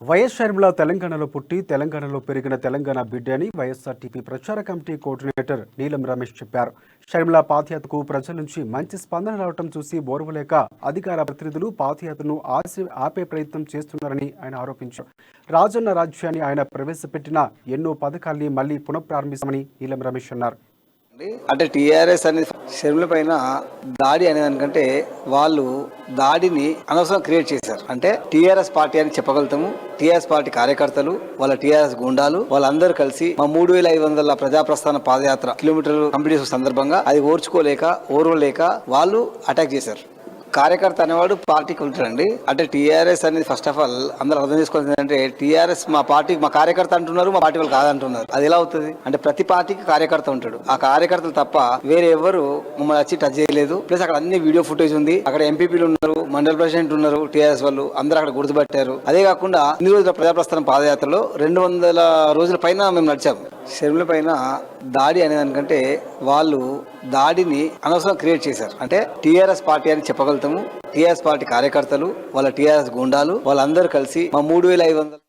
YS Sharmila తెలంగాణలో పుట్టి తెలంగాణలో పెరిగిన తెలంగాణ బిడ్డ అని వైఎస్ఆర్టీపీ ప్రచార కమిటీ కోఆర్డినేటర్ నీలం రమేష్ చెప్పారు. షర్మిల పాదయాత్రకు ప్రజల నుంచి మంచి స్పందన రావడం చూసి ఓర్వలేక అధికార ప్రతినిధులు పాదయాత్రను ఆపే ప్రయత్నం చేస్తున్నారని ఆయన ఆరోపించారు. రాజన్న రాజ్యాన్ని ఆయన ప్రవేశపెట్టిన ఎన్నో పథకాల్ని మళ్లీ పునఃప్రారంభిస్తామని నీలం రమేష్ అన్నారు. అంటే టీఆర్ఎస్ అనేది షర్మిల పైన దాడి అనేదానికంటే వాళ్ళు దాడిని అనవసరం క్రియేట్ చేశారు. అంటే టీఆర్ఎస్ పార్టీ అని చెప్పగలుగుతాము. టీఆర్ఎస్ పార్టీ కార్యకర్తలు, వాళ్ళ టీఆర్ఎస్ గుండాలు వాళ్ళందరూ కలిసి మా 3500 ప్రజాప్రస్థాన పాదయాత్ర కిలోమీటర్లు కంప్లీట్ చేసిన సందర్భంగా అది ఓర్వలేక వాళ్ళు అటాక్ చేశారు. కార్యకర్త అనేవాడు పార్టీకి ఉంటాడండి. అంటే టీఆర్ఎస్ అనేది ఫస్ట్ ఆఫ్ ఆల్ అందరూ అర్థం చేసుకోవాల్సింది ఏంటంటే టీఆర్ఎస్ మా పార్టీ మా కార్యకర్త అంటున్నారు, మా పార్టీ వాళ్ళు కాదంటున్నారు. అది ఎలా అవుతుంది అంటే ప్రతి పార్టీకి కార్యకర్త ఉంటాడు. ఆ కార్యకర్తలు తప్ప వేరే ఎవరు మమ్మల్ని వచ్చి టచ్ చేయలేదు. ప్లస్ అక్కడ అన్ని వీడియో ఫుటేజ్ ఉంది. అక్కడ ఎంపీపీలు ఉన్నారు, మండల ప్రెసిడెంట్ ఉన్నారు, టీఆర్ఎస్ వాళ్ళు అందరూ అక్కడ గుర్తుపట్టారు. అదే కాకుండా ఇన్ని రోజుల ప్రజాప్రస్థానం పాదయాత్రలో 200 రోజుల పైన మేము నడిచాము. షర్మిల పైన దాడి అనేదానికంటే వాళ్ళు దాడిని అనవసరం క్రియేట్ చేశారు. అంటే టీఆర్ఎస్ పార్టీ అని చెప్పగలుగుతాము. టీఆర్ఎస్ పార్టీ కార్యకర్తలు, వాళ్ళ టీఆర్ఎస్ గుండాలు వాళ్ళందరూ కలిసి మా 3500